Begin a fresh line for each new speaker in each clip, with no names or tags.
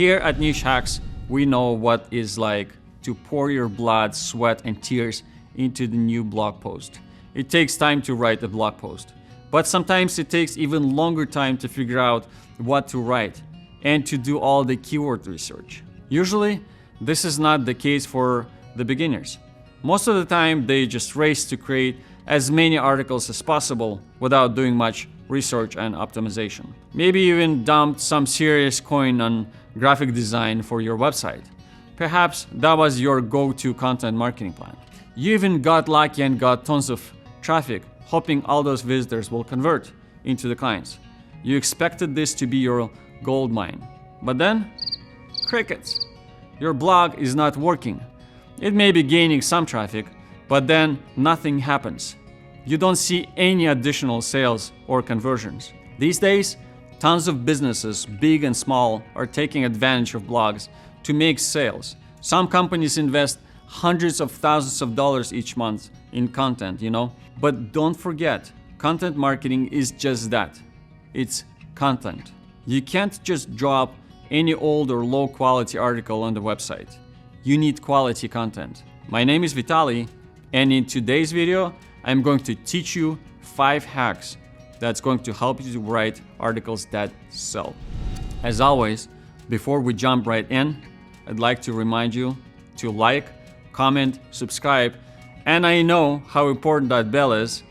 Here at Nichehacks, we know what it's like to pour your blood, sweat, and tears into the new blog post. It takes time to write a blog post, but sometimes it takes even longer time to figure out what to write and to do all the keyword research. Usually, this is not the case for the beginners. Most of the time, they just race to create as many articles as possible without doing much research and optimization. Maybe even dumped some serious coin on graphic design for your website. Perhaps that was your go-to content marketing plan. You even got lucky and got tons of traffic, hoping all those visitors will convert into the clients. You expected this to be your gold mine. But then, crickets. Your blog is not working. It may be gaining some traffic, but then nothing happens. You don't see any additional sales or conversions. These days, tons of businesses, big and small, are taking advantage of blogs to make sales. Some companies invest hundreds of thousands of dollars each month in content, But don't forget, content marketing is just that. It's content. You can't just drop any old or low quality article on the website. You need quality content. My name is Vitaly, and in today's video, I'm going to teach you 5 hacks that's going to help you to write articles that sell. As always, before we jump right in, I'd like to remind you to like, comment, subscribe, and I know how important that bell is.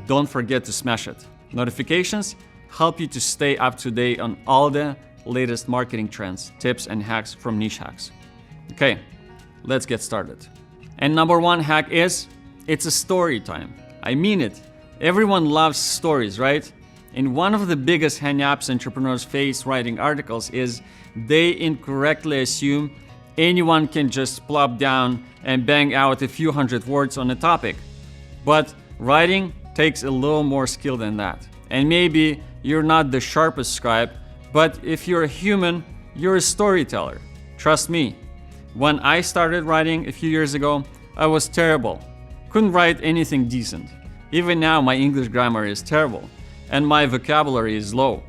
Don't forget to smash it. Notifications help you to stay up to date on all the latest marketing trends, tips, and hacks from Nichehacks. Okay, let's get started. And number 1 hack is, it's a story time. I mean it. Everyone loves stories, right? And one of the biggest hang-ups entrepreneurs face writing articles is they incorrectly assume anyone can just plop down and bang out a few hundred words on a topic. But writing takes a little more skill than that. And maybe you're not the sharpest scribe, but if you're a human, you're a storyteller. Trust me. When I started writing a few years ago, I was terrible. Couldn't write anything decent. Even now, my English grammar is terrible, and my vocabulary is low.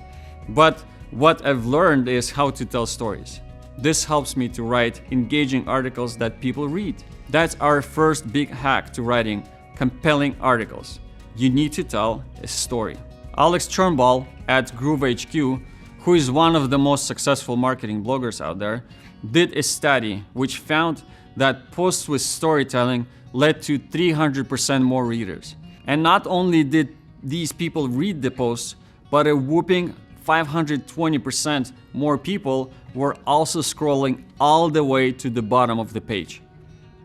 But what I've learned is how to tell stories. This helps me to write engaging articles that people read. That's our first big hack to writing compelling articles. You need to tell a story. Alex Turnbull at GrooveHQ, who is one of the most successful marketing bloggers out there, did a study which found that posts with storytelling led to 300% more readers. And not only did these people read the posts, but a whooping 520% more people were also scrolling all the way to the bottom of the page.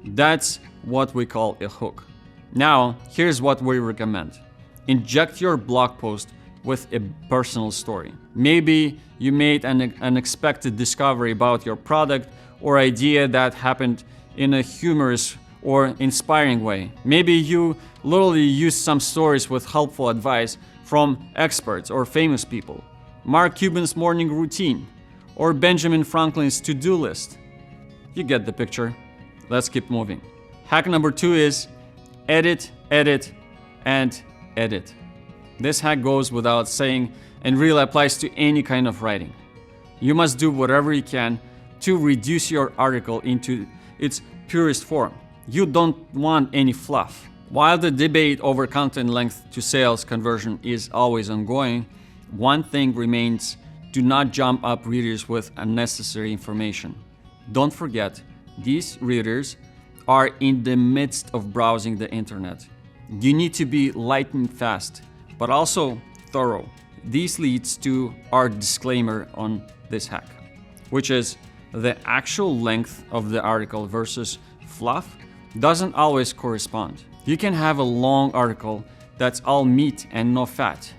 That's what we call a hook. Now, here's what we recommend. Inject your blog post with a personal story. Maybe you made an unexpected discovery about your product or idea that happened in a humorous or inspiring way. Maybe you literally use some stories with helpful advice from experts or famous people. Mark Cuban's morning routine or Benjamin Franklin's to-do list. You get the picture. Let's keep moving. Hack number 2 is edit, edit, and edit. This hack goes without saying and really applies to any kind of writing. You must do whatever you can to reduce your article into its purest form. You don't want any fluff. While the debate over content length to sales conversion is always ongoing, one thing remains: do not jump up readers with unnecessary information. Don't forget, these readers are in the midst of browsing the internet. You need to be lightning fast, but also thorough. This leads to our disclaimer on this hack, which is the actual length of the article versus fluff doesn't always correspond. You can have a long article that's all meat and no fat.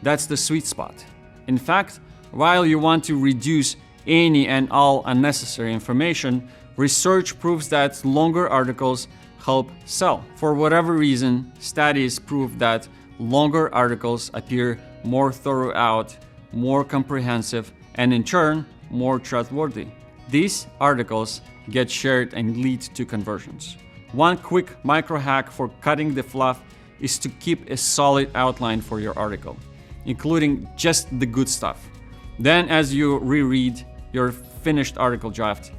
That's the sweet spot. In fact, while you want to reduce any and all unnecessary information, research proves that longer articles help sell. For whatever reason, studies prove that longer articles appear more thorough out, more comprehensive, and in turn, more trustworthy. These articles get shared and lead to conversions. One quick micro hack for cutting the fluff is to keep a solid outline for your article, including just the good stuff. Then as you reread, your finished article draft,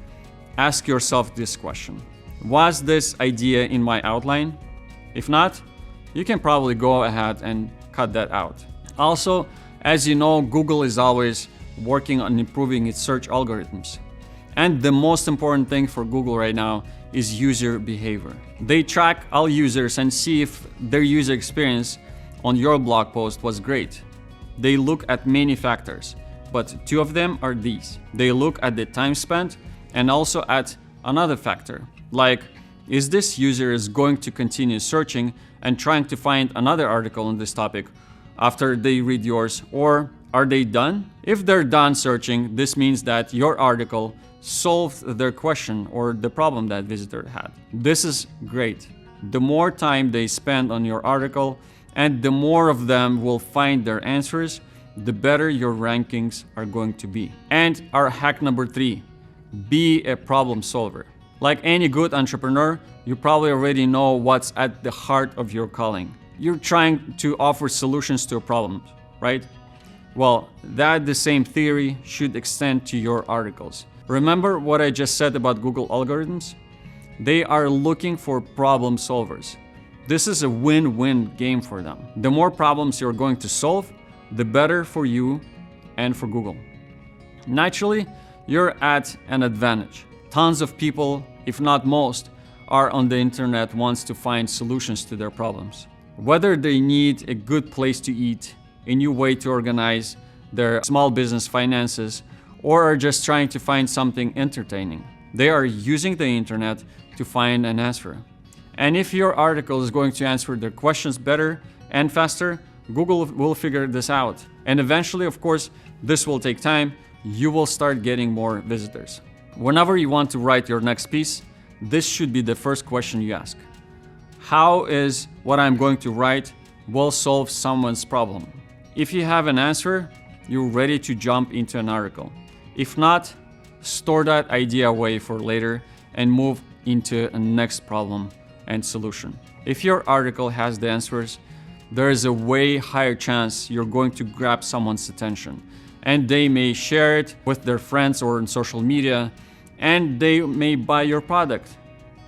ask yourself this question. Was this idea in my outline? If not, you can probably go ahead and cut that out. Also, as you know, Google is always working on improving its search algorithms. And the most important thing for Google right now is user behavior. They track all users and see if their user experience on your blog post was great. They look at many factors, but two of them are these. They look at the time spent and also at another factor, like, is this user is going to continue searching and trying to find another article on this topic after they read yours, or are they done? If they're done searching, this means that your article solved their question or the problem that visitor had. This is great. The more time they spend on your article and the more of them will find their answers, the better your rankings are going to be. And our hack number 3, be a problem solver. Like any good entrepreneur, you probably already know what's at the heart of your calling. You're trying to offer solutions to a problem, right? Well, the same theory should extend to your articles. Remember what I just said about Google algorithms? They are looking for problem solvers. This is a win-win game for them. The more problems you're going to solve, the better for you and for Google. Naturally, you're at an advantage. Tons of people, if not most, are on the internet wants to find solutions to their problems. Whether they need a good place to eat, a new way to organize their small business finances, or are just trying to find something entertaining, they are using the internet to find an answer. And if your article is going to answer their questions better and faster, Google will figure this out. And eventually, of course, this will take time. You will start getting more visitors. Whenever you want to write your next piece, this should be the first question you ask. How is what I'm going to write will solve someone's problem? If you have an answer, you're ready to jump into an article. If not, store that idea away for later and move into a next problem and solution. If your article has the answers, there is a way higher chance you're going to grab someone's attention, and they may share it with their friends or on social media, and they may buy your product.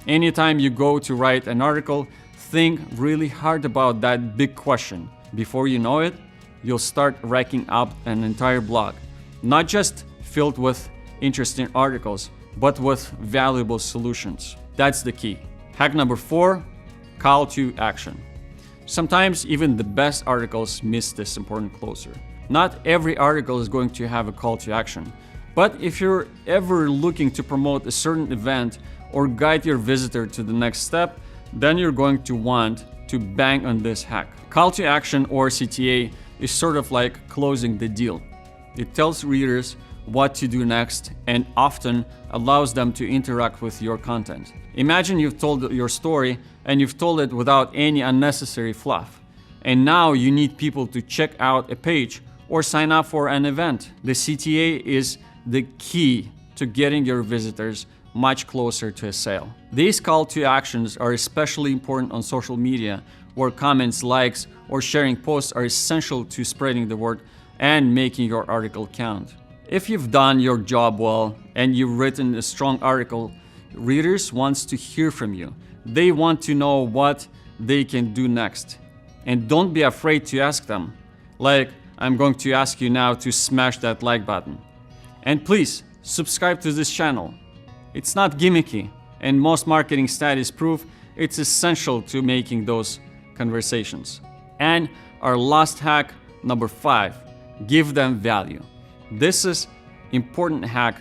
Anytime you go to write an article, think really hard about that big question. Before you know it, you'll start racking up an entire blog, not just filled with interesting articles, but with valuable solutions. That's the key. Hack number 4, call to action. Sometimes even the best articles miss this important closer. Not every article is going to have a call to action, but if you're ever looking to promote a certain event or guide your visitor to the next step, then you're going to want to bang on this hack. Call to action, or CTA, is sort of like closing the deal. It tells readers what to do next and often allows them to interact with your content. Imagine you've told your story and you've told it without any unnecessary fluff. And now you need people to check out a page or sign up for an event. The CTA is the key to getting your visitors much closer to a sale. These call to actions are especially important on social media, where comments, likes, or sharing posts are essential to spreading the word and making your article count. If you've done your job well and you've written a strong article, readers want to hear from you. They want to know what they can do next. And don't be afraid to ask them. Like, I'm going to ask you now to smash that like button. And please, subscribe to this channel. It's not gimmicky, and most marketing studies prove it's essential to making those conversations. And our last hack, number 5, give them value. This important hack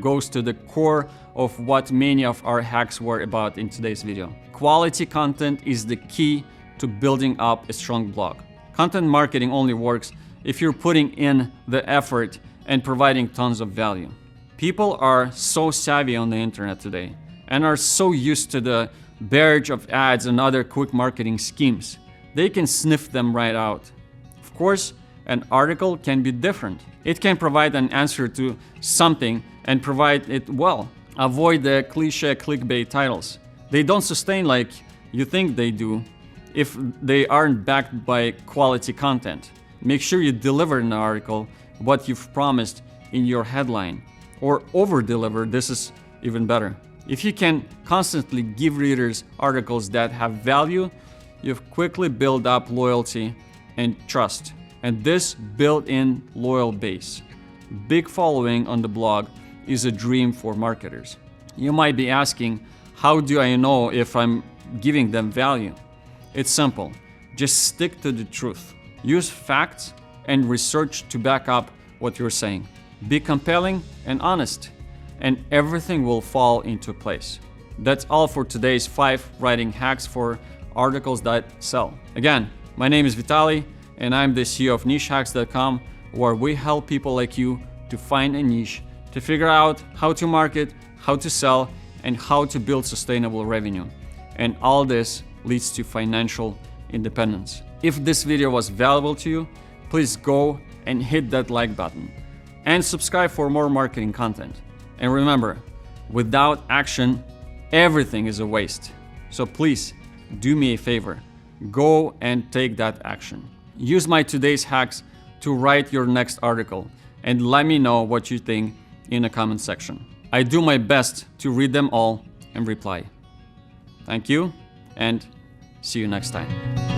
goes to the core of what many of our hacks were about in today's video. Quality content is the key to building up a strong blog. Content marketing only works if you're putting in the effort and providing tons of value. People are so savvy on the internet today and are so used to the barrage of ads and other quick marketing schemes. They can sniff them right out. Of course, an article can be different. It can provide an answer to something and provide it well. Avoid the cliche clickbait titles. They don't sustain like you think they do if they aren't backed by quality content. Make sure you deliver in the article what you've promised in your headline, or over-deliver. This is even better. If you can constantly give readers articles that have value, you've quickly built up loyalty and trust, and this built-in loyal base. Big following on the blog is a dream for marketers. You might be asking, how do I know if I'm giving them value? It's simple. Just stick to the truth. Use facts and research to back up what you're saying. Be compelling and honest, and everything will fall into place. That's all for today's 5 writing hacks for articles that sell. Again, my name is Vitaly, and I'm the CEO of Nichehacks.com, where we help people like you to find a niche, to figure out how to market, how to sell, and how to build sustainable revenue. And all this leads to financial independence. If this video was valuable to you, please go and hit that like button and subscribe for more marketing content. And remember, without action, everything is a waste. So please do me a favor, go and take that action. Use my today's hacks to write your next article and let me know what you think in the comment section. I do my best to read them all and reply. Thank you, and see you next time.